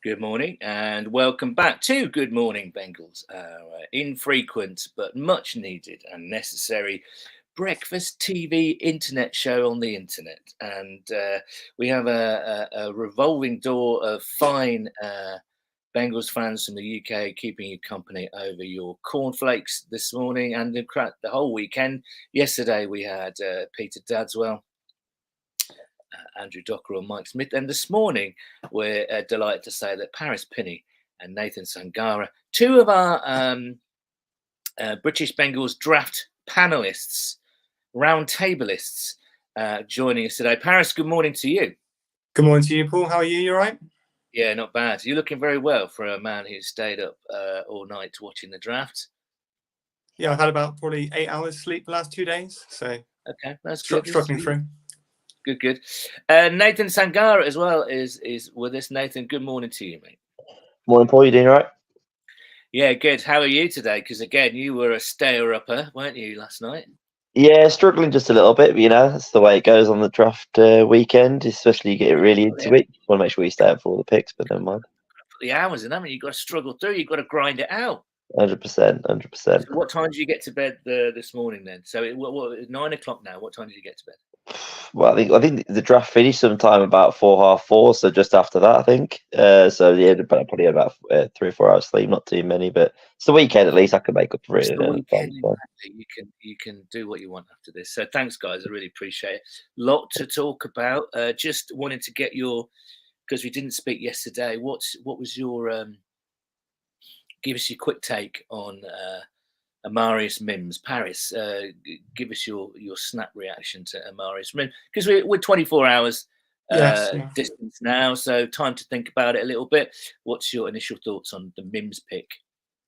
Good morning and welcome back to Good Morning Bengals, our infrequent but much needed and necessary breakfast TV internet show on the internet. And we have a revolving door of fine Bengals fans from the UK keeping you company over your cornflakes this morning and the whole weekend. Yesterday we had Peter Dadswell, Andrew Docker and Mike Smith. And this morning, we're delighted to say that Paris Pinney and Nathan Sangara, two of our British Bengals draft panelists, roundtablists, joining us today. Paris, good morning to you. Good morning to you, Paul. How are you? You all right? Yeah, not bad. You're looking very well for a man who stayed up all night watching the draft. Yeah, I've had about probably 8 hours sleep the last 2 days. So okay, that's good. Struggling through. Good. Nathan Sangara as well is with us. Nathan, good morning to you, mate. Morning, Paul. You doing all right? Yeah, good. How are you today? Because again, you were a stayer-upper, weren't you, last night? Yeah, struggling just a little bit. But, that's the way it goes on the draft weekend, especially you get really into it. You want to make sure you stay up for all the picks, but never mind. Put the hours in, haven't you? You've got to struggle through. You've got to grind it out. 100%. So what time did you get to bed this morning then? So it's 9 o'clock now. What time did you get to bed? Well, I think the draft finished sometime about 4:30, so just after that, I think. So yeah, probably about 3 or 4 hours sleep, not too many, but it's the weekend at least. I can make up for it. It's the weekend, you can do what you want after this. So thanks, guys. I really appreciate it. Lot to talk about. Just wanted to get because we didn't speak yesterday. What was your give us your quick take on Amarius Mims. Paris, give us your snap reaction to Amarius Mims, because we're 24 hours distance now, so time to think about it a little bit. What's your initial thoughts on the Mims pick?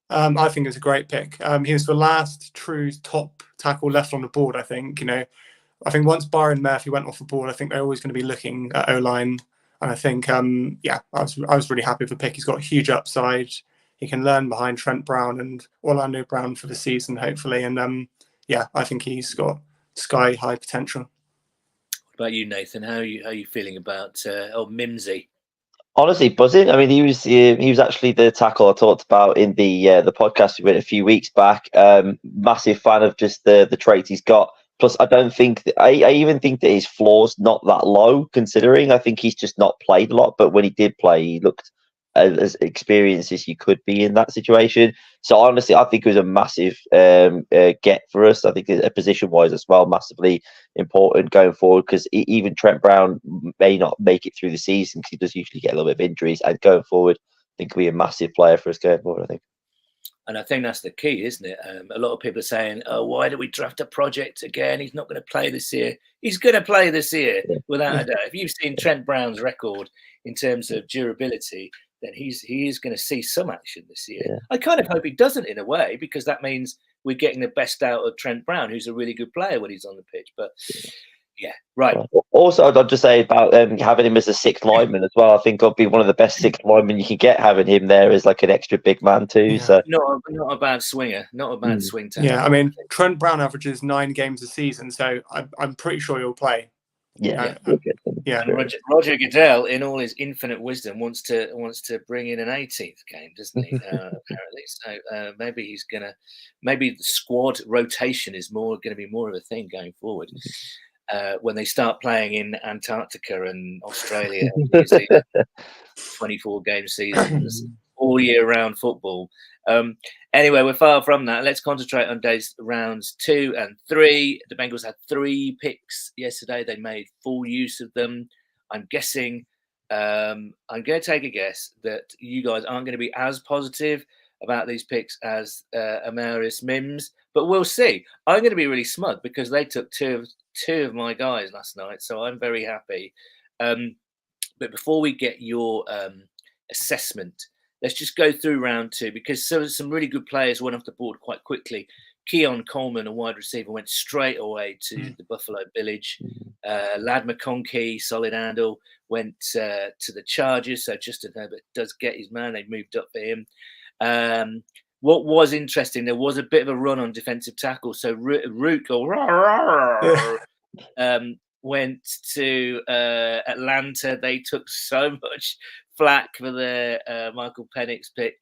I think it was a great pick. He was the last true top tackle left on the board, I think. I think once Byron Murphy went off the board, I think they're always going to be looking at O-line. And I think, I was really happy with the pick. He's got a huge upside. He can learn behind Trent Brown and Orlando Brown for the season, hopefully. And I think he's got sky high potential. What about you, Nathan? How are you feeling about Mimsy? Honestly, buzzing. I mean, he was actually the tackle I talked about in the podcast we did a few weeks back. Massive fan of just the traits he's got. Plus, I don't think I even think that his floor's not that low, considering I think he's just not played a lot. But when he did play, he looked as experienced as you could be in that situation. So honestly, I think it was a massive get for us. I think a position-wise as well, massively important going forward, because even Trent Brown may not make it through the season because he does usually get a little bit of injuries. And going forward, I think he'll be a massive player for us going forward, I think. And I think that's the key, isn't it? A lot of people are saying, "Oh, why do we draft a project again? He's not going to play this year." He's going to play this year, without a doubt. If you've seen Trent Brown's record in terms of durability, then he is going to see some action this year. Yeah. I kind of hope he doesn't, in a way, because that means we're getting the best out of Trent Brown, who's a really good player when he's on the pitch. But yeah, right. Also, I'd just say about having him as a sixth lineman as well. I think it'll be one of the best sixth linemen you can get, having him there as like an extra big man too. Yeah. So not a bad swinger, not a bad swing to have. I mean, Trent Brown averages 9 games a season, so I'm pretty sure he'll play. Yeah. And Roger Goodell, in all his infinite wisdom, wants to bring in an 18th game, doesn't he? Apparently, so maybe maybe the squad rotation is going to be more of a thing going forward. When they start playing in Antarctica and Australia, and New Zealand, 24 game seasons, all year round football. Anyway, we're far from that. Let's concentrate on rounds 2 and 3. The Bengals had 3 picks yesterday. They made full use of them. I'm guessing, I'm going to take a guess that you guys aren't going to be as positive about these picks as Amarius Mims, but we'll see. I'm going to be really smug because they took two of my guys last night, so I'm very happy. But before we get your assessment, let's just go through round 2, because some really good players went off the board quite quickly. Keon Coleman, a wide receiver, went straight away to the Buffalo Village. Lad McConkey, solid handle, went to the Chargers. So Justin Herbert does get his man. They moved up for him. What was interesting, there was a bit of a run on defensive tackle. So Root went to Atlanta. They took so much flack for their Michael Penix pick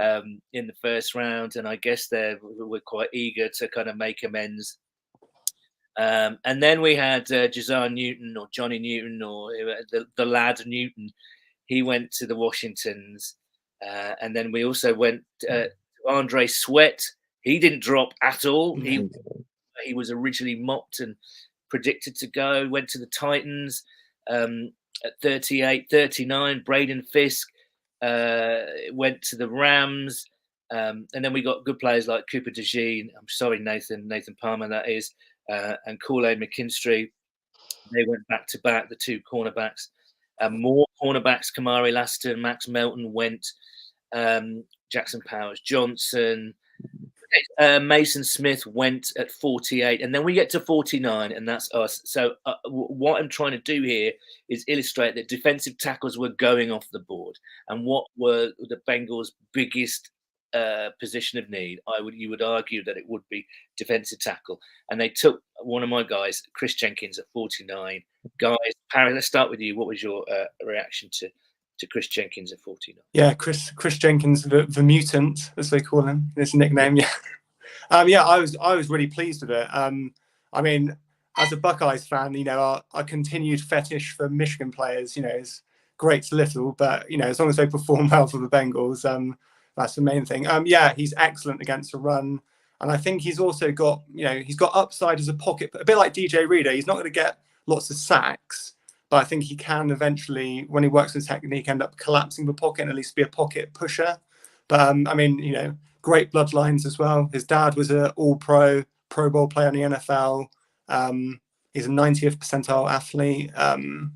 in the first round, and I guess they were quite eager to kind of make amends. And then we had Josiah Newton, or Johnny Newton, or the lad Newton. He went to the Washingtons. And then we also went to Andre Sweat. He didn't drop at all. He was originally mocked and predicted to go. Went to the Titans at 38, 39. Braden Fisk went to the Rams. And then we got good players like Cooper DeJean. I'm sorry, Nathan Palmer, that is. And Kool-Aid McKinstry. They went back to back, the two cornerbacks. More cornerbacks, Kamari Lassiter, Max Melton went. Jackson Powers Johnson. Mason Smith went at 48, and then we get to 49, and that's us. So what I'm trying to do here is illustrate that defensive tackles were going off the board, and what were the Bengals' biggest position of need. You would argue that it would be defensive tackle, and they took one of my guys, Chris Jenkins, at 49. Guys, Parry, let's start with you. What was your reaction to Chris Jenkins at 49? Yeah, Chris Jenkins, the mutant, as they call him, his nickname. Yeah, I was really pleased with it. I mean, as a Buckeyes fan, our continued fetish for Michigan players, is great to little, but as long as they perform well for the Bengals, that's the main thing. He's excellent against the run, and I think he's also got, he's got upside as a pocket, a bit like DJ Reader. He's not going to get lots of sacks, but I think he can eventually, when he works with technique, end up collapsing the pocket and at least be a pocket pusher. But great bloodlines as well. His dad was an All-Pro, Pro Bowl player in the NFL. He's a 90th percentile athlete. And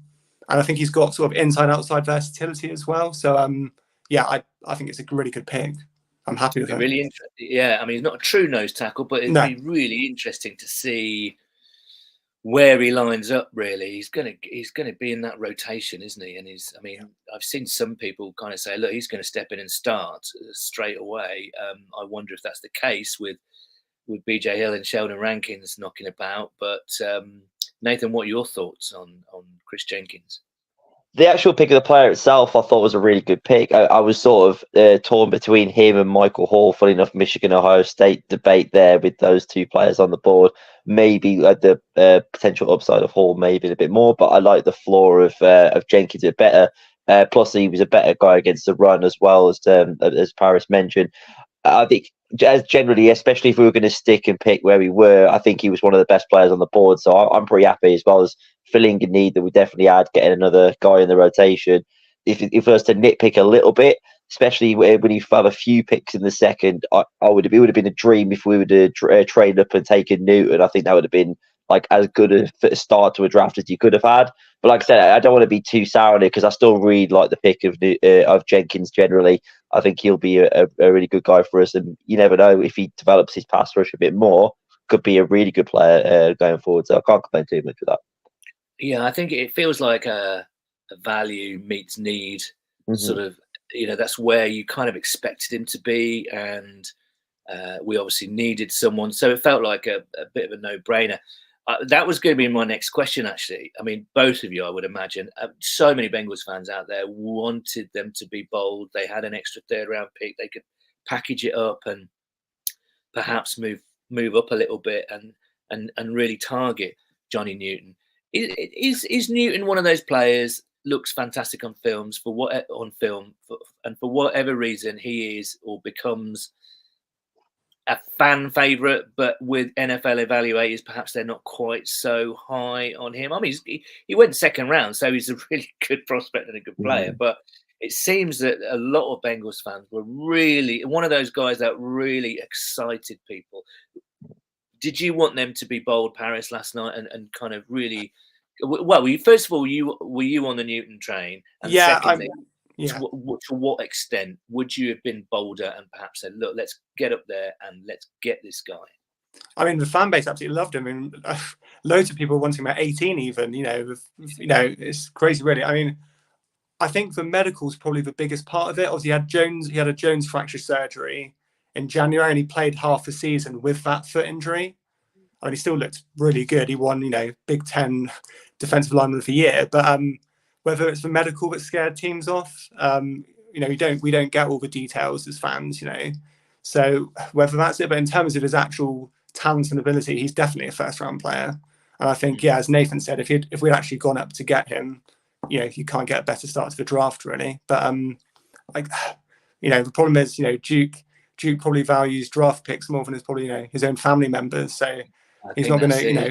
I think he's got sort of inside-outside versatility as well. So, I think it's a really good pick. I'm happy with it. Really interesting. Yeah, I mean, he's not a true nose tackle, but it'd be really interesting to see where he lines up. Really, he's gonna be in that rotation, isn't he? And I've seen some people kind of say, look, he's going to step in and start straight away. I wonder if that's the case with BJ Hill and Sheldon Rankins knocking about. But Nathan, what are your thoughts on Chris Jenkins? The actual pick of the player itself, I thought was a really good pick. I was sort of torn between him and Michael Hall. Funny enough, Michigan-Ohio State debate there with those two players on the board. Maybe the potential upside of Hall, maybe a bit more, but I like the floor of Jenkins a bit better. Plus, he was a better guy against the run as well, as Paris mentioned. I think, as generally, especially if we were going to stick and pick where we were, I think he was one of the best players on the board. So I'm pretty happy, as well as filling a need that we definitely had, getting another guy in the rotation. If I was to nitpick a little bit, especially when you have a few picks in the second, it would have been a dream if we would have traded up and taken Newton. I think that would have been like as good a start to a draft as you could have had. But like I said, I don't want to be too sour on it, because I still really like the pick of Jenkins generally. I think he'll be a really good guy for us, and you never know, if he develops his pass rush a bit more, could be a really good player going forward. So I can't complain too much with that. Yeah, I think it feels like a value meets need sort of. That's where you kind of expected him to be, and we obviously needed someone, so it felt like a bit of a no-brainer. That was going to be my next question, actually. I mean, both of you, I would imagine, so many Bengals fans out there wanted them to be bold. They had an extra third-round pick. They could package it up and perhaps move up a little bit and really target Johnny Newton. Is Newton one of those players, looks fantastic on films, for whatever reason he is or becomes a fan favorite, but with NFL evaluators, perhaps they're not quite so high on him? I mean, he went second round, so he's a really good prospect and a good player. But it seems that a lot of Bengals fans were really one of those guys that really excited people. Did you want them to be bold, Paris, last night, and kind of really? Well, first of all, were you on the Newton train? And secondly, to what extent would you have been bolder and perhaps said, look, let's get up there and let's get this guy? I mean, the fan base absolutely loved him. I mean, loads of people wanting him at 18 even, it's crazy, really. I mean, I think the medical is probably the biggest part of it. Obviously, he had a Jones fracture surgery in January, and he played half the season with that foot injury. I mean, he still looked really good. He won, Big Ten Defensive Lineman of the Year. But whether it's the medical that scared teams off. You know, we don't get all the details as fans, you know. So whether that's it, but in terms of his actual talent and ability, he's definitely a first-round player. And I think, yeah, as Nathan said, if we'd actually gone up to get him, you know, you can't get a better start to the draft, really. But like, you know, the problem is, you know, Duke probably values draft picks more than his probably, you know, his own family members. So he's not going to, you know,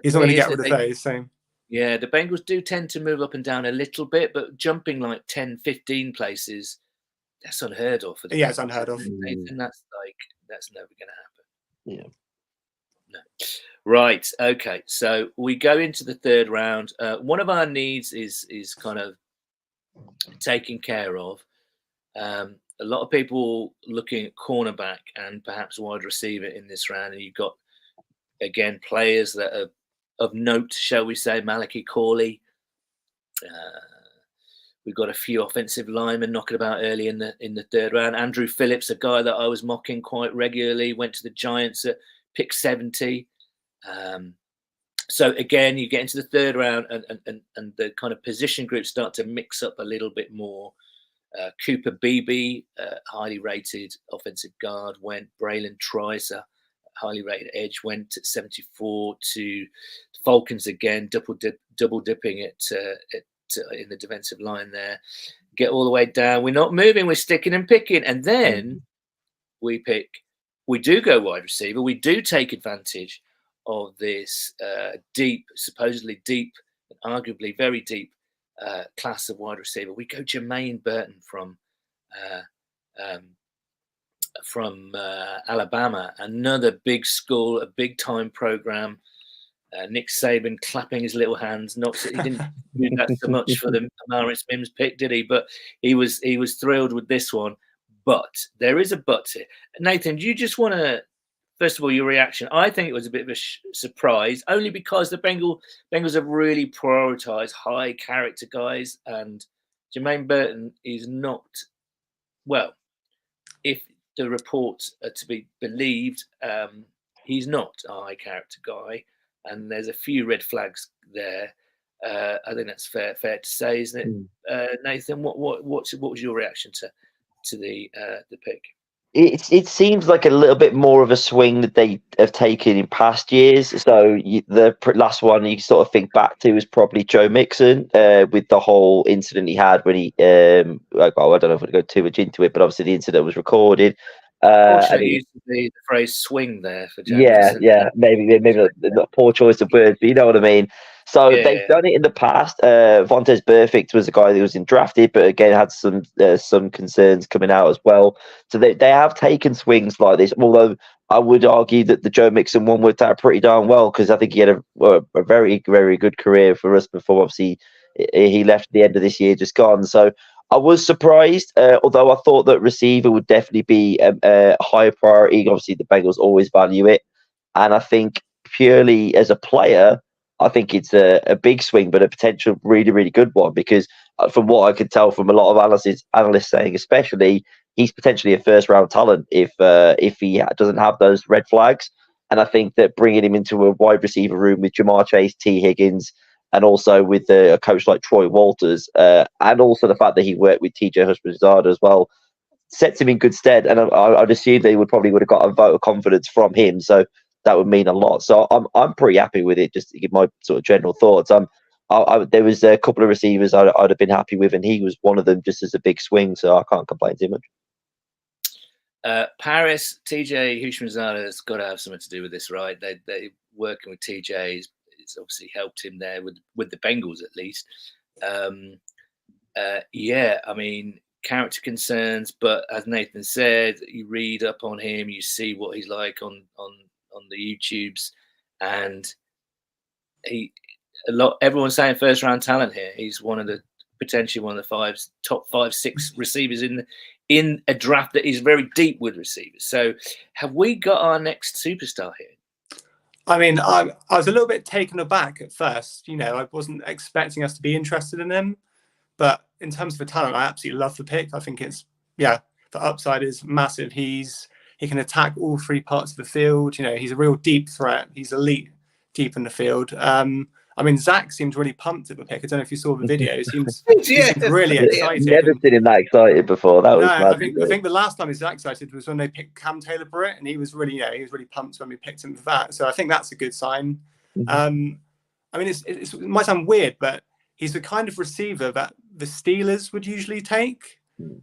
he's not going to get rid of those. So yeah, the Bengals do tend to move up and down a little bit, but jumping like 10, 15 places, that's unheard of for the yeah, Bengals. it's unheard of. Nathan, that's never going to happen. Yeah. No. Right. Okay. So we go into the third round. One of our needs is kind of taken care of. A lot of people looking at cornerback and perhaps wide receiver in this round, and you've got again players that are of note, shall we say? Malachi Corley. We've got a few offensive linemen knocking about early in the third round. Andrew Phillips, a guy that I was mocking quite regularly, went to the Giants at pick 70. So again, you get into the third round, and the kind of position groups start to mix up a little bit more. Cooper Beebe, highly rated offensive guard, went. Braylon Trice, highly rated edge, went at 74 to Falcons again, double dipping it in the defensive line there. Get all the way down. We're not moving. We're sticking and picking, and then we do go wide receiver. We do take advantage of this supposedly deep, and arguably very deep class of wide receiver. We go Jermaine Burton from Alabama, another big school, a big time program. Nick Saban clapping his little hands. He didn't do that so much for the Maurice Mims pick, did he? But he was thrilled with this one. But there is a but here. Nathan, do you just want to, first of all, your reaction? I think it was a bit of a surprise, only because the Bengals have really prioritized high character guys, and Jermaine Burton is not, well, if the reports are to be believed, he's not a high character guy, and there's a few red flags there. I think that's fair to say, isn't it, Nathan? What was your reaction to the pick? It seems like a little bit more of a swing that they have taken in past years. So the last one you sort of think back to is probably Joe Mixon with the whole incident he had when he, I don't know if I go too much into it, but obviously the incident was recorded. Fortunately, used the phrase "swing" there for Joe Mixon. Maybe not a poor choice of words, but you know what I mean. So they've done it in the past. Vontaze Burfict was a guy that was drafted, but again had some concerns coming out as well. So they have taken swings like this. Although I would argue that the Joe Mixon one worked out pretty darn well, because I think he had a very, very good career for us before obviously he left at the end of this year, just gone. So I was surprised, although I thought that receiver would definitely be a higher priority. Obviously, the Bengals always value it. And I think purely as a player, I think it's a big swing, but a potential really, really good one, because from what I could tell from a lot of analysts saying, especially, he's potentially a first-round talent if he doesn't have those red flags. And I think that bringing him into a wide receiver room with Jamar Chase, T. Higgins, and also with a coach like Troy Walters, and also the fact that he worked with TJ Houshmandzadeh as well, sets him in good stead. And I'd assume they would have got a vote of confidence from him, so that would mean a lot. So I'm pretty happy with it. Just to give my sort of general thoughts, there was a couple of receivers I'd have been happy with, and he was one of them, just as a big swing. So I can't complain too much. Paris, TJ Houshmandzadeh has got to have something to do with this, right? They working with TJ. It's obviously helped him there with the Bengals, at least. I mean, character concerns, but as Nathan said, you read up on him, you see what he's like on the YouTubes, and everyone's saying first round talent here. He's potentially one of the top 5-6 receivers in a draft that is very deep with receivers. So have we got our next superstar here? I mean, I was a little bit taken aback at first. You know, I wasn't expecting us to be interested in him. But in terms of the talent, I absolutely love the pick. I think the upside is massive. He can attack all three parts of the field. You know, he's a real deep threat. He's elite deep in the field. I I mean, Zach seems really pumped at the pick. I don't know if you saw the video. He seems really Yeah, excited. never seen him that excited before. That was No, mad, I think the last time he was that excited was when they picked Cam Taylor-Britt, and he was really pumped when we picked him for that. So I think that's a good sign. I mean, it might sound weird, but he's the kind of receiver that the Steelers would usually take.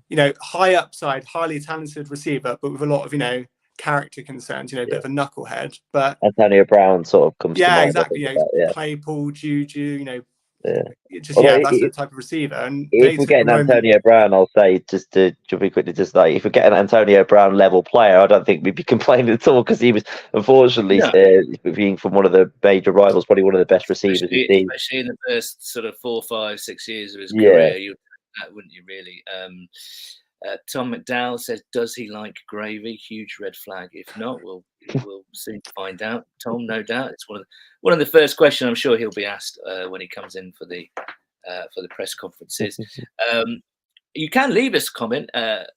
You know, high upside, highly talented receiver, but with a lot of character concerns. A bit of a knucklehead. But Antonio Brown sort of comes to mind. Exactly. Claypool, Juju. That's the type of receiver. And if we're getting Antonio Brown, I'll say, just to jump in quickly, just like if we're getting an Antonio Brown level player, I don't think we'd be complaining at all, because he was unfortunately being from one of the major rivals, probably one of the best receivers we've seen. Especially in the first sort of 4, 5, 6 years of his career, you'd that, wouldn't you? Really. Tom McDowell says, "Does he like gravy?" Huge red flag. If not, we'll soon find out. Tom, no doubt, it's one of the first questions I'm sure he'll be asked when he comes in for the press conferences. You can leave us a comment.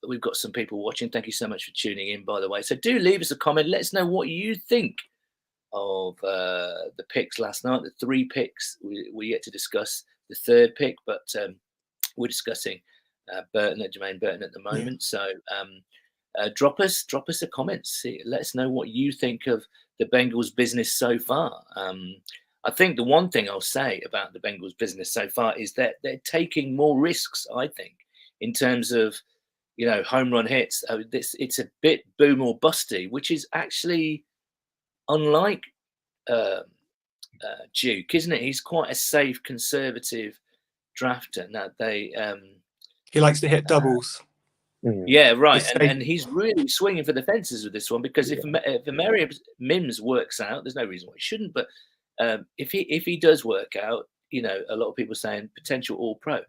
We've got some people watching. Thank you so much for tuning in, by the way. So do leave us a comment. Let us know what you think of the picks last night. The 3 picks. We're yet to discuss the 3rd pick, but we're discussing Jermaine Burton at the moment. So drop us a comment. Let us know what you think of the Bengals' business so far. I think the one thing I'll say about the Bengals' business so far is that they're taking more risks, I think, in terms of, home run hits. It's a bit boom or busty, which is actually unlike Duke, isn't it? He's quite a safe, conservative drafter. Now he likes to hit doubles. Yeah, right. And he's really swinging for the fences with this one, because if Amarius Mims works out, there's no reason why he shouldn't. But if he does work out, a lot of people saying potential All-Pro.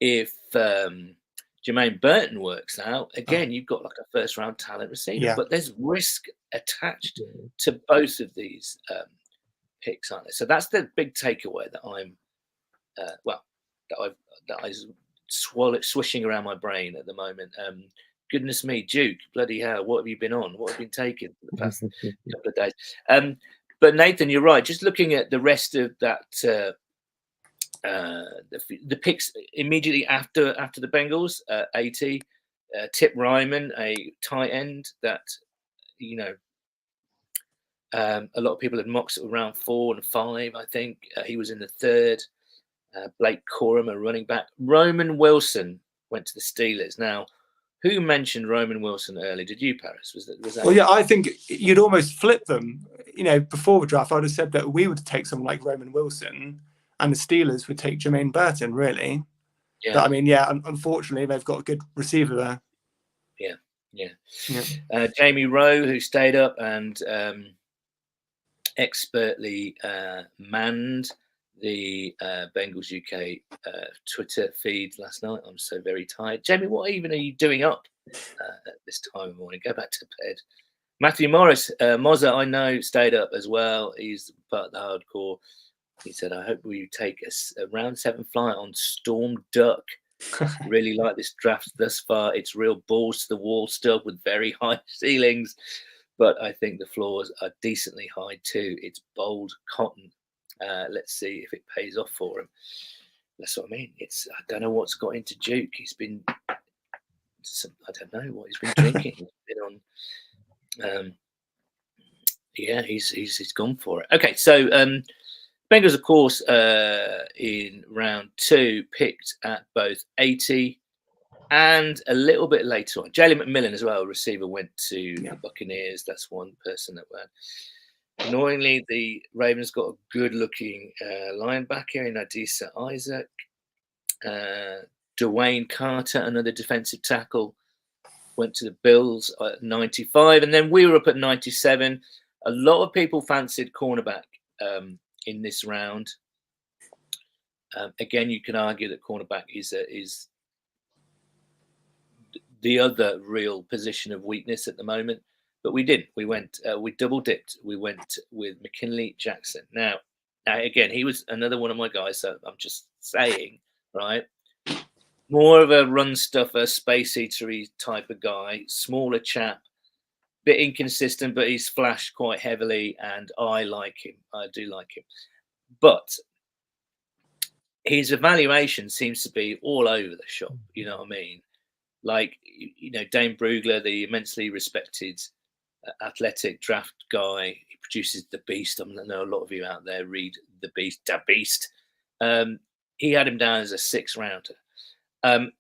If Jermaine Burton works out, again, you've got like a first-round talent receiver. But there's risk attached to both of these picks, aren't there? So that's the big takeaway that I'm, that I'm swishing around my brain at the moment. Goodness me, Duke, bloody hell, what have you been on? What have you been taking for the past couple of days? But Nathan, you're right. Just looking at the rest of that, the picks immediately after the Bengals, Tip Ryman, a tight end that a lot of people had mocked around 4 and 5. I think he was in the 3rd. Blake Corum, a running back. Roman Wilson went to the Steelers. Now, who mentioned Roman Wilson earlier? Did you, Paris? Was that? Well, yeah, I think you'd almost flip them. Before the draft, I would have said that we would take someone like Roman Wilson, and the Steelers would take Jermaine Burton. Really, but I mean, unfortunately, they've got a good receiver there. Yeah. Jamie Rowe, who stayed up and expertly manned the Bengals UK Twitter feed last night. I'm so very tired. Jamie, what even are you doing up at this time of morning? Go back to bed. Matthew Morris, Mozza, I know, stayed up as well. He's part of the hardcore. He said, "I hope we take a round 7 flight on Storm Duck. Really like this draft thus far. It's real balls to the wall stuff with very high ceilings, but I think the floors are decently high too. It's bold cotton. Let's see if it pays off for him." That's what I mean. I don't know what's got into Duke. He's been, I don't know what he's been drinking. He's been on, he's gone for it. Okay, so Bengals, of course, in round 2, picked at both 80 and a little bit later on. Jalen McMillan as well, receiver, went to the Buccaneers. That's one person that went. Annoyingly, the Ravens got a good-looking linebacker in Adisa Isaac. Dwayne Carter, another defensive tackle, went to the Bills at 95. And then we were up at 97. A lot of people fancied cornerback in this round. Again, you can argue that cornerback is the other real position of weakness at the moment. But we didn't. We went. We double dipped. We went with McKinley Jackson. Now, again, he was another one of my guys. So I'm just saying, right? More of a run stuffer, space eatery type of guy, smaller chap. bit inconsistent, but he's flashed quite heavily, and I like him. I do like him, but his evaluation seems to be all over the shop. You know what I mean? Like, you know, Dane Brugler, the immensely respected athletic draft guy, he produces The Beast. I know a lot of you out there read The Beast, Da Beast. He had him down as a 6th rounder.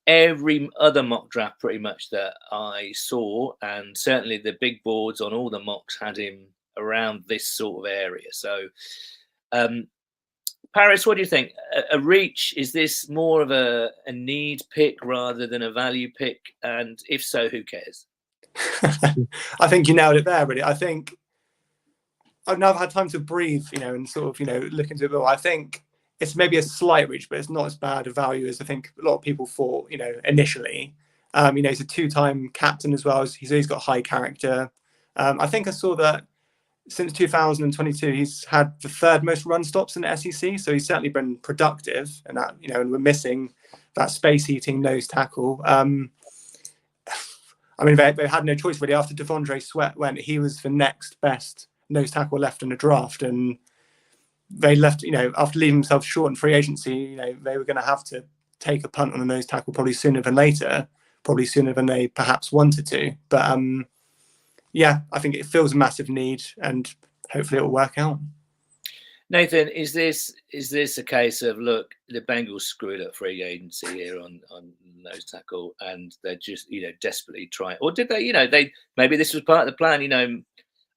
Every other mock draft pretty much that I saw, and certainly the big boards on all the mocks, had him around this sort of area. So Paris, what do you think? A reach, is this more of a need pick rather than a value pick? And if so, who cares? I think you nailed it there, really. I think I've now had time to breathe, and sort of, look into it more. I think it's maybe a slight reach, but it's not as bad a value as I think a lot of people thought, initially. He's a 2-time captain as well. He's got high character. I think I saw that since 2022, he's had the 3rd most run stops in the SEC. So he's certainly been productive, and that, and we're missing that space-eating nose tackle. I mean, they had no choice really. After Devondre Sweat went, he was the next best nose tackle left in the draft, and they left, after leaving themselves short in free agency, they were going to have to take a punt on a nose tackle probably sooner than later, probably sooner than they perhaps wanted to. But yeah, I think it feels a massive need, and hopefully it will work out. Nathan, is this a case of, look, the Bengals screwed up free agency here on nose tackle, and they're just desperately trying, or did they maybe this was part of the plan?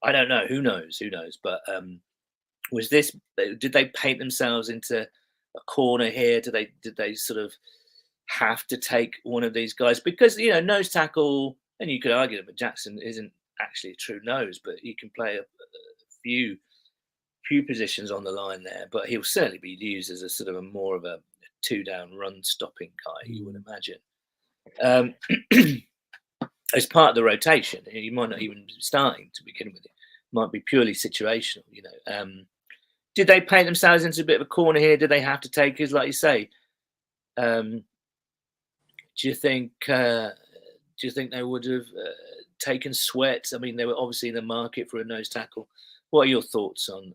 I don't know. Who knows? But was this? Did they paint themselves into a corner here? Did they sort of have to take one of these guys? Because nose tackle, and you could argue that Jackson isn't actually a true nose, but he can play a few positions on the line there. But he'll certainly be used as a sort of a more of a 2-down run stopping guy, you would imagine. As part of the rotation, he might not even be starting to begin with. It might be purely situational. Did they paint themselves into a bit of a corner here? Did they have to take us, like you say? Do you think they would have taken Sweat? I mean, they were obviously in the market for a nose tackle. What are your thoughts on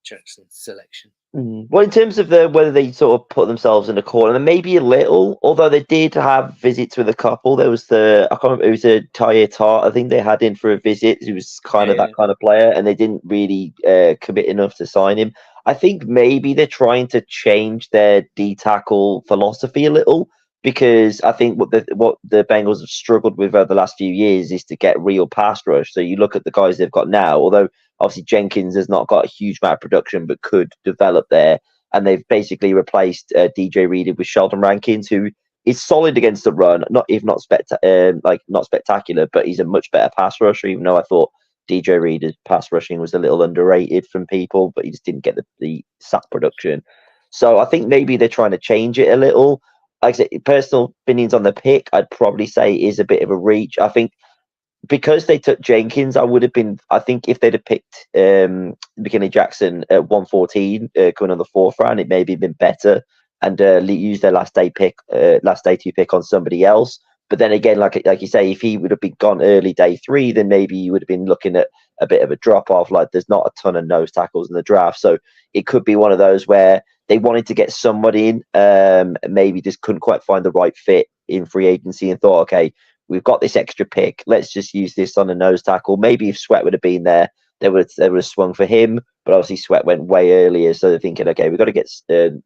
Jackson's selection? Well, in terms of whether they sort of put themselves in a corner, maybe a little, although they did have visits with a couple. There was I can't remember, it was a Tyre Tart, I think they had in for a visit. He was kind of that kind of player, and they didn't really commit enough to sign him. I think maybe they're trying to change their D-tackle philosophy a little, because I think what the Bengals have struggled with over the last few years is to get real pass rush. So you look at the guys they've got now, although obviously Jenkins has not got a huge amount of production, but could develop there. And they've basically replaced DJ Reader with Sheldon Rankins, who is solid against the run, not spectacular, but he's a much better pass rusher. Even though I thought DJ Reader's pass rushing was a little underrated from people, but he just didn't get the sack production. So I think maybe they're trying to change it a little. Like I said, personal opinions on the pick, I'd probably say is a bit of a reach. I think because they took Jenkins, I think if they'd have picked McKinley Jackson at 114, going on the 4th round, it maybe been better, and use their last day 2 pick on somebody else. But then again, like you say, if he would have been gone early day 3, then maybe you would have been looking at a bit of a drop off. Like, there's not a ton of nose tackles in the draft, so it could be one of those where they wanted to get somebody in, maybe just couldn't quite find the right fit in free agency, and thought, okay, we've got this extra pick, let's just use this on a nose tackle. Maybe if Sweat would have been there, they would have swung for him. But obviously Sweat went way earlier, so they're thinking, okay, we've got to get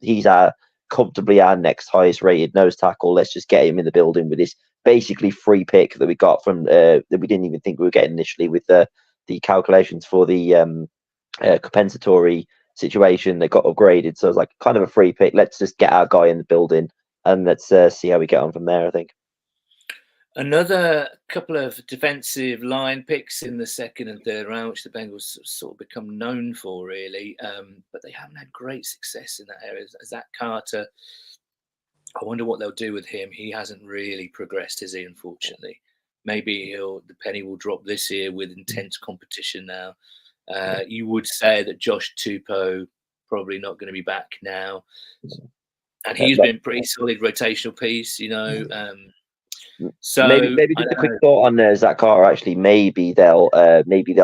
he's comfortably our next highest rated nose tackle. Let's just get him in the building with this basically free pick that we got from that we didn't even think we were getting initially with the calculations for the compensatory situation. They got upgraded, so it's like kind of a free pick. Let's just get our guy in the building, and let's see how we get on from there, I think. Another couple of defensive line picks in the 2nd and 3rd round, which the Bengals sort of become known for, really, but they haven't had great success in that area. Zach Carter, I wonder what they'll do with him. He hasn't really progressed, has he, unfortunately? Maybe the penny will drop this year with intense competition now. You would say that Josh Tupou probably not going to be back now, and he's been pretty solid rotational piece, So maybe just a quick thought on Zach Carter. Actually, maybe they'll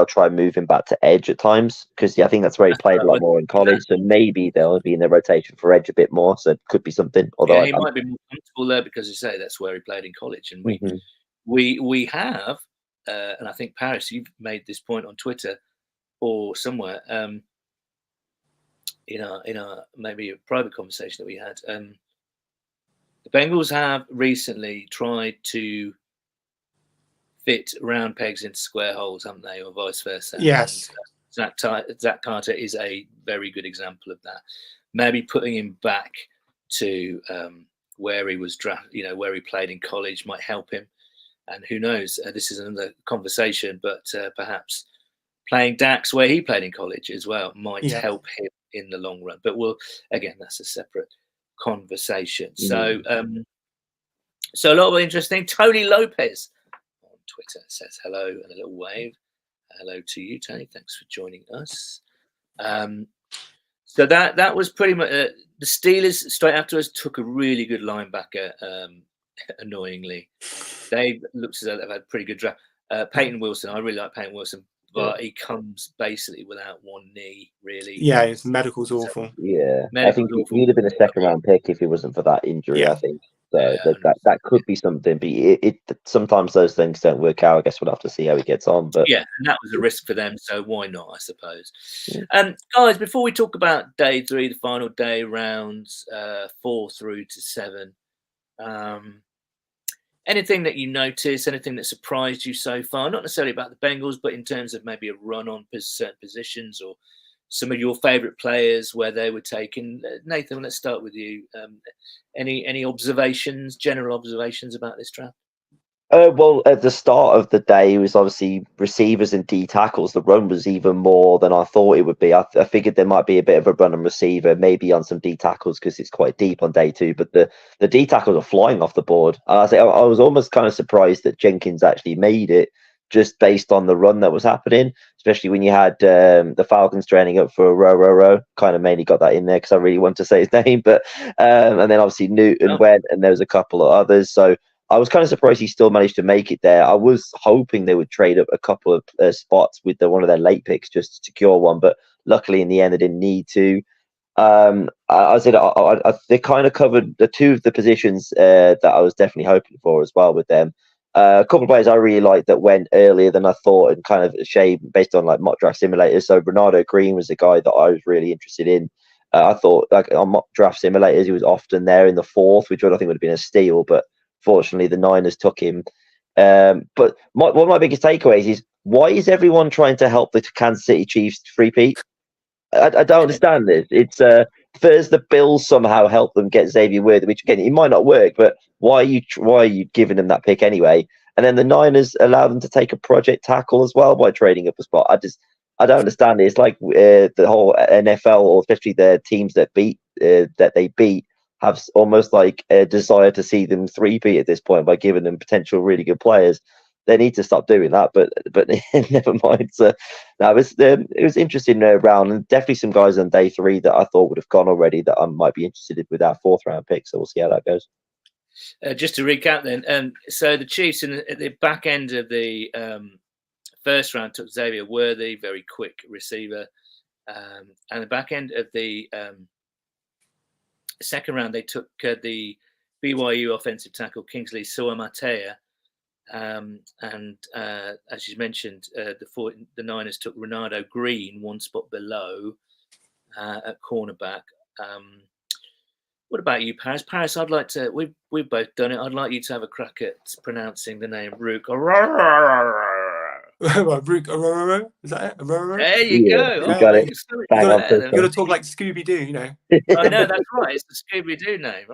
try and move him back to edge at times, because I think that's where he played a lot more in college. So maybe they'll be in their rotation for edge a bit more. So it could be something. Although he might be more comfortable there, because you say that's where he played in college, and we have, and I think Paris, you've made this point on Twitter or somewhere, in our maybe a private conversation that we had. The Bengals have recently tried to fit round pegs into square holes, haven't they, or vice versa? Yes. And Zach Carter is a very good example of that. Maybe putting him back to where he was drafted, where he played in college, might help him. And who knows? This is another conversation, but perhaps playing Dax where he played in college as well might help him in the long run. But again, that's a separate conversation. So a lot of interesting. Tony Lopez on Twitter says hello and a little wave. Hello to you, Tony. Thanks for joining us. So that was pretty much the Steelers. Straight after us, took a really good linebacker. Annoyingly, they looks as though they've had a pretty good draft. Peyton Wilson, I really like Peyton Wilson, but he comes basically without one knee, really. Yeah, his medical's awful. Yeah, I think he'd have been a second-round pick if it wasn't for that injury. I think so. That could be something, but it sometimes those things don't work out. I guess we'll have to see how he gets on. But yeah, and that was a risk for them, so why not? I suppose. Guys, before we talk about day 3, the final day, rounds 4 through to 7. Anything that you noticed, anything that surprised you so far? Not necessarily about the Bengals, but in terms of maybe a run on certain positions, or some of your favourite players where they were taken. Nathan, let's start with you. Any observations, general observations about this draft? Well, at the start of the day, it was obviously receivers and D tackles. The run was even more than I thought it would be. I figured there might be a bit of a run on receiver, maybe on some D tackles, because it's quite deep on day 2. But the D tackles are flying off the board. I was almost kind of surprised that Jenkins actually made it, just based on the run that was happening, especially when you had the Falcons training up for a row. Kind of mainly got that in there because I really want to say his name. But and then obviously Newton went, and there was a couple of others. So I was kind of surprised he still managed to make it there. I was hoping they would trade up a couple of spots with one of their late picks just to secure one, but luckily in the end they didn't need to. I said they kind of covered the 2 of the positions that I was definitely hoping for as well with them. A couple of players I really liked that went earlier than I thought, and kind of a shame based on like mock draft simulators. So Bernardo Green was a guy that I was really interested in. I thought like on mock draft simulators he was often there in the 4th, which I think would have been a steal, but fortunately, the Niners took him. But one of my biggest takeaways is, why is everyone trying to help the Kansas City Chiefs repeat? I don't understand this. It's first the Bills somehow help them get Xavier Worthy, which again it might not work, but why are you giving them that pick anyway? And then the Niners allow them to take a project tackle as well by trading up a spot. I don't understand it. It's like the whole NFL, or especially the teams that they beat, have almost like a desire to see them three-peat at this point by giving them potential really good players. They need to stop doing that, but never mind. So no, it was interesting round, and definitely some guys on day 3 that I thought would have gone already that I might be interested in with our 4th round pick. So we'll see how that goes. Just to recap then, so the Chiefs at the back end of the 1st round took Xavier Worthy, very quick receiver, and the back end of the 2nd round, they took the BYU offensive tackle Kingsley Suamatea, and as you mentioned, the Niners took Ronaldo Green 1 spot below at cornerback. What about you, Paris? Paris, I'd like to. We've both done it. I'd like you to have a crack at pronouncing the name Rook. Rook, is that it? There you go. You got it. You got to talk like Scooby Doo, you know. I know, that's right. It's the Scooby Doo name.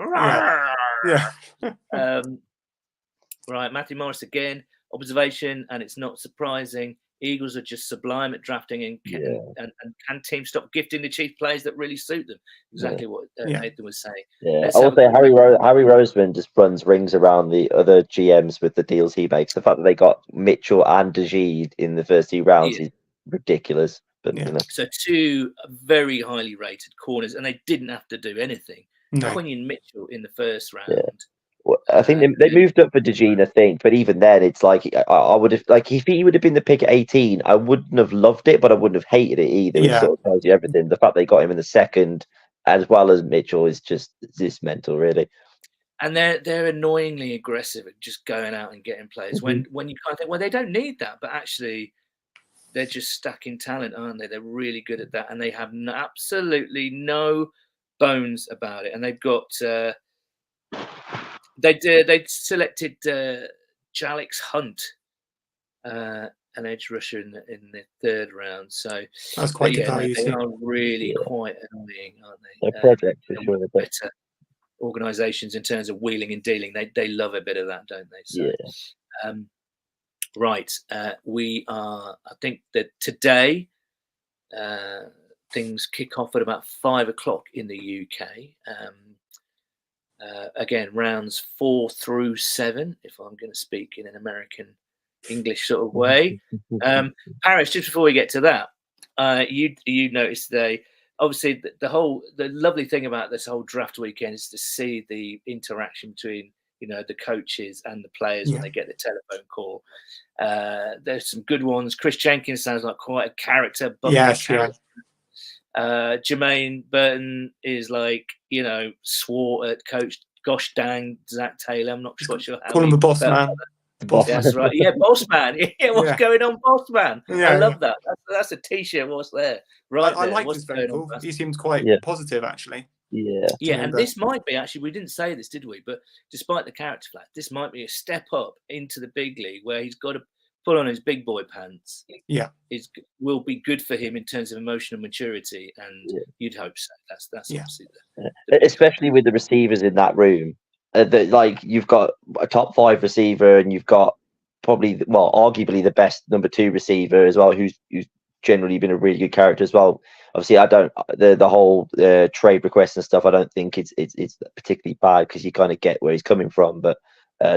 Yeah. Right, Matthew Morris again. Observation, and it's not surprising. Eagles are just sublime at drafting, and can teams stop gifting the Chiefs players that really suit them? Exactly what Nathan was saying. Yeah, I will say Harry Roseman just runs rings around the other GMs with the deals he makes. The fact that they got Mitchell and Dejee in the first 2 rounds is ridiculous. But So 2 very highly rated corners, and they didn't have to do anything. No. Quinion Mitchell in the 1st round I think they moved up for De Gea, I think, but even then, it's like I would have like if he would have been the pick at 18, I wouldn't have loved it, but I wouldn't have hated it either. It sort of tells you everything. The fact they got him in the second, as well as Mitchell, is just mental, really. And they're annoyingly aggressive at just going out and getting players when you kind of think, well, they don't need that, but actually they're just stacking talent, aren't they? They're really good at that, and they have absolutely no bones about it. And they've got they selected Jalix Hunt, an edge rusher in the third round. So that's quite good value. They are really quite annoying, aren't they? A project for sure. Better organisations in terms of wheeling and dealing. They love a bit of that, don't they? So, right. We are. I think that today things kick off at about 5 o'clock in the UK. Again, rounds 4 through 7, if I'm going to speak in an American English sort of way. Paris, just before we get to that, you noticed today, obviously the lovely thing about this whole draft weekend is to see the interaction between the coaches and the players when they get the telephone call. There's some good ones. Chris Jenkins sounds like quite a character. Jermaine Burton is like, swore at coach. Gosh dang, Zach Taylor. I'm not quite sure how. Call him the boss man. That's right. Yeah, boss man. Yeah, what's going on, boss man? Yeah, I love that. That's a t-shirt. What's there? Right. I like this phone call. He seems quite positive, actually. Yeah, and this might be actually. We didn't say this, did we? But despite the character flash, this might be a step up into the big league where he's got to put on his big boy pants. Yeah, it will be good for him in terms of emotional maturity, and you'd hope so. That's obviously especially with the receivers in that room. Like you've got a top 5 receiver, and you've got probably, arguably the best number 2 receiver as well, who's generally been a really good character as well. Obviously, I don't the whole trade requests and stuff. I don't think it's particularly bad because you kind of get where he's coming from, but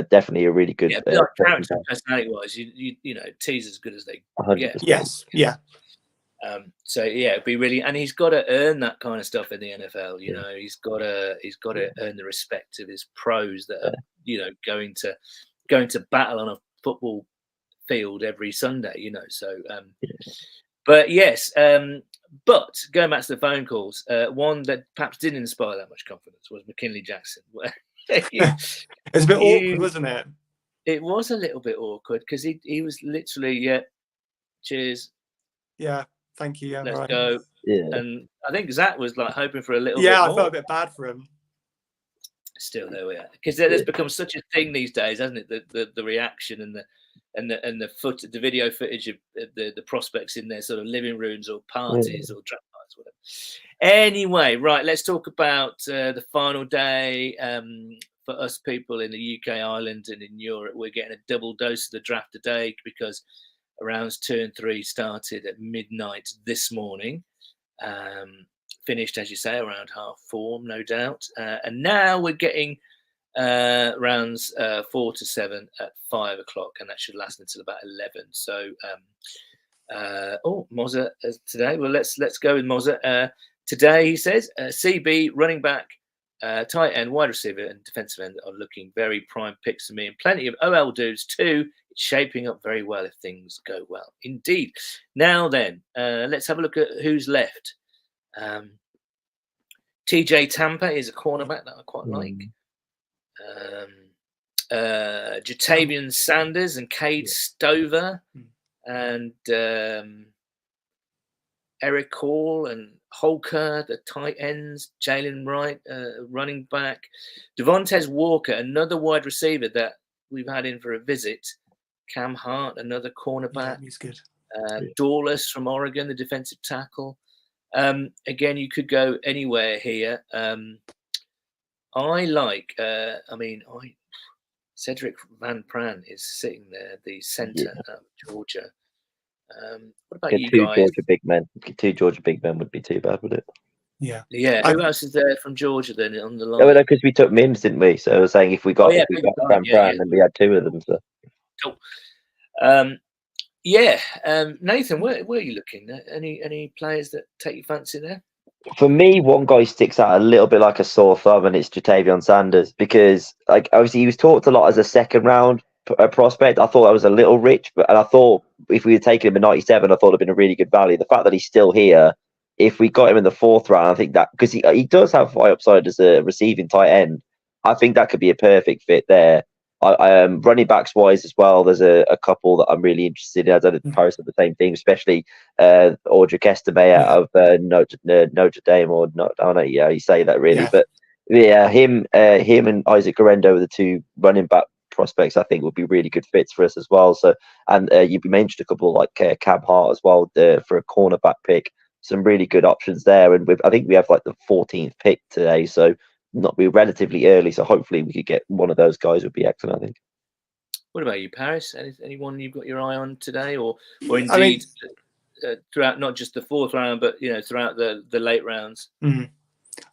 definitely a really good character personality wise. You know, T's as good as they get. Yes, yeah. So it'd be really, and he's got to earn that kind of stuff in the NFL. You know, he's got to earn the respect of his pros that are going to battle on a football field every Sunday. You know, so but yes, but going back to the phone calls, one that perhaps didn't inspire that much confidence was McKinley Jackson. It's a bit awkward, wasn't it? It was a little bit awkward because he was literally cheers. Yeah. Thank you. Yeah, let's go. Yeah. And I think Zach was like hoping for a little. Yeah, bit more. I felt a bit bad for him. Still, there we are, because there's become such a thing these days, hasn't it? The reaction and the video footage of the prospects in their sort of living rooms or parties or draft parties, whatever. Anyway, right, let's talk about the final day for us people in the UK, Ireland, and in Europe. We're getting a double dose of the draft today because rounds 2 and 3 started at midnight this morning. Finished, as you say, around 4:30, no doubt. And now we're getting rounds 4 to 7 at 5 o'clock, and that should last until about 11. So, Moza today. Well, let's go with Moza. Today, he says, CB, running back, tight end, wide receiver, and defensive end are looking very prime picks to me, and plenty of OL dudes too. It's shaping up very well if things go well. Indeed. Now then, let's have a look at who's left. TJ Tampa is a cornerback that I quite like. Jatavian Sanders and Cade Stover and Eric Hall and Holker, the tight ends, Jalen Wright, running back, Devontae Walker, another wide receiver that we've had in for a visit, Cam Hart, another cornerback. Yeah, he's good. Dawless from Oregon, the defensive tackle. Again, you could go anywhere here. I like, Cedric Van Pran is sitting there, the centre of Georgia. What about you guys? Two Georgia big men would be too bad, would it? Yeah. Who else is there from Georgia then on the line? Oh, no, because we took Mims, didn't we? So I was saying if we got Van Pran, then we had 2 of them. So. Cool. Nathan, where are you looking? Any players that take your fancy there? For me, one guy sticks out a little bit like a sore thumb, and it's Jatavion Sanders because, like, obviously he was talked a lot as a second round prospect. I thought that was a little rich, and I thought if we had taken him in '97, I thought it'd been a really good value. The fact that he's still here, if we got him in the fourth round, I think that because he does have high upside as a receiving tight end, I think that could be a perfect fit there. Running backs wise as well, there's a couple that I'm really interested in. I don't know if Paris said the same thing, especially Audric Estime out of Notre Dame, or not. I don't know how you say that really, but yeah, him and Isaac Garendo are the two running back prospects I think would be really good fits for us as well. So, and you mentioned a couple like Cam Hart as well for a cornerback pick. Some really good options there, and I think we have like the 14th pick today, so not be relatively early. So hopefully we could get one of those guys. Would be excellent, I think. What about you, Paris? Anyone you've got your eye on today, or indeed throughout not just the fourth round, but throughout the late rounds?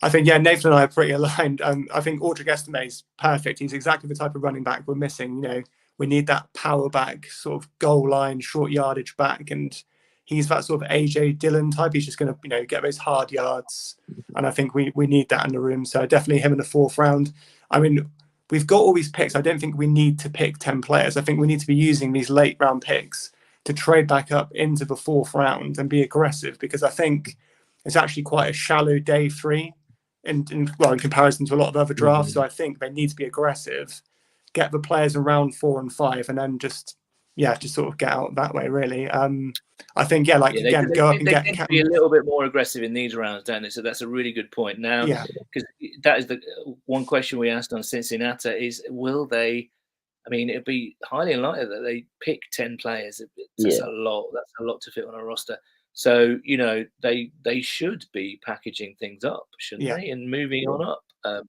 I think Nathan and I are pretty aligned. I think Audric Estime is perfect. He's exactly the type of running back we're missing. We need that power back, sort of goal line, short yardage back, and he's that sort of AJ Dillon type. He's just going to get those hard yards, and I think we need that in the room. So definitely him in the fourth round. I mean, we've got all these picks. I don't think we need to pick 10 players. I think we need to be using these late round picks to trade back up into the fourth round and be aggressive, because I think it's actually quite a shallow day three in comparison to a lot of other drafts. So I think they need to be aggressive, get the players in round 4 and 5, and then just sort of get out that way, really. I think, go up and get... They tend to be a little bit more aggressive in these rounds, don't they? So that's a really good point. Now, because that is the one question we asked on Cincinnati is, will they... I mean, it'd be highly unlikely that they pick 10 players. That's a lot. That's a lot to fit on a roster. So, they should be packaging things up, shouldn't they? And moving on up,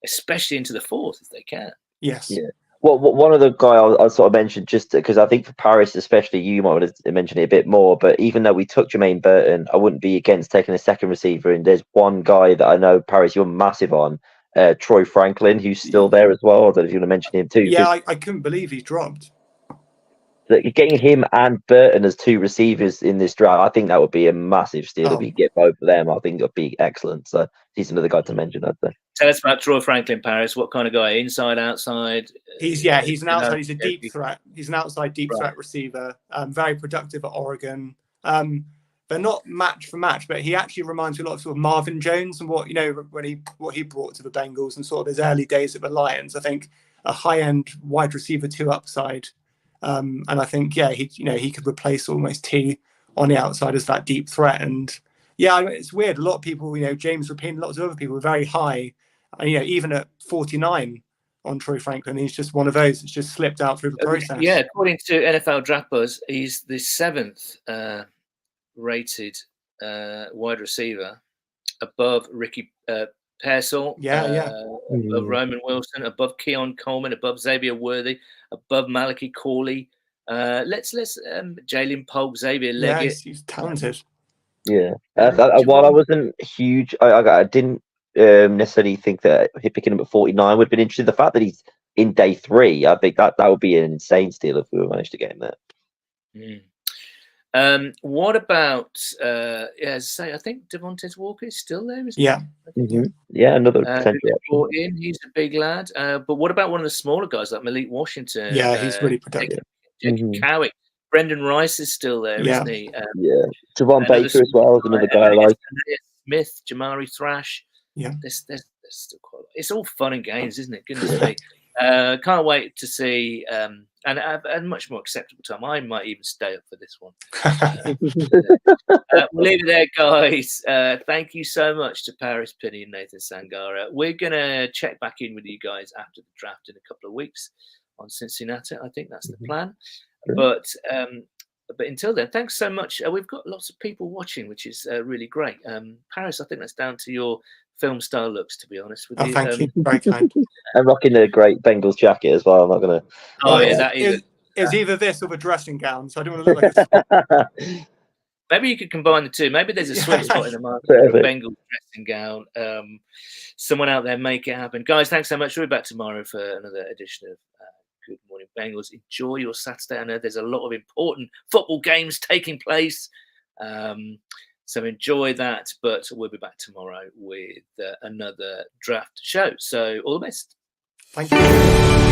especially into the fourth if they can. Yes. Yeah. Well, one of the guy I'll sort of mention, just because I think for Paris, especially, you might want to mention it a bit more, but even though we took Jermaine Burton, I wouldn't be against taking a second receiver. And there's one guy that I know, Paris, you're massive on, Troy Franklin, who's still there as well. I don't know if you want to mention him too. Yeah, I couldn't believe he's dropped. Getting him and Burton as two receivers in this draft, I think that would be a massive steal. If we get both of them, I think it would be excellent. So he's another guy to mention, I'd say. Tell us about Troy Franklin, Paris. What kind of guy? Inside, outside? He's an outside. He's a deep threat. He's an outside deep threat receiver. Very productive at Oregon. They're not match for match, but he actually reminds me a lot of sort of Marvin Jones and what he brought to the Bengals and sort of his early days at the Lions. I think a high end wide receiver 2 upside. And I think, he could replace almost T on the outside as that deep threat. And it's weird. A lot of people, James Rapine, lots of other people are very high, even at 49 on Troy Franklin. He's just one of those that's just slipped out through the process. Yeah, according to NFL Draft Buzz, he's the 7th rated wide receiver, above Ricky Pearsall, above Roman Wilson, above Keon Coleman, above Xavier Worthy, above Malachi Corley. Let's Jalen Polk, Xavier Leggett. He's talented. Yeah. While I wasn't huge, I didn't necessarily think that picking him at 49 would have been interesting. The fact that he's in day 3, I think that would be an insane steal if we managed to get him there. What about as I say, I think Devontae Walker is still there, isn't he? Yeah, another potential. He's a big lad. But what about one of the smaller guys like Malik Washington? Yeah, he's really productive. Cowick. Brendan Rice is still there, isn't he? Javon Baker as well is another guy I like. Smith, Jamari Thrash. Yeah, there's still quite. It's all fun and games, isn't it? Goodness me. Can't wait to see, and at a much more acceptable time. I might even stay up for this one. We'll leave it there, guys. Thank you so much to Paris Pinney and Nathan Sangara. We're going to check back in with you guys after the draft in a couple of weeks on Cincinnati. I think that's the plan. But until then, thanks so much. We've got lots of people watching, which is really great. Paris, I think that's down to your film style looks, to be honest with you. Thank you. Very kind. I'm rocking a great Bengals jacket as well. I'm not going to... Oh, yeah, that is... It's either this or the dressing gown, so I don't want to look like a... Maybe you could combine the two. Maybe there's a sweet spot in the market for a Bengals dressing gown. Someone out there, make it happen. Guys, thanks so much. We'll be back tomorrow for another edition of Good Morning Bengals. Enjoy your Saturday. I know there's a lot of important football games taking place. So enjoy that. But we'll be back tomorrow with another draft show. So all the best. Thank you.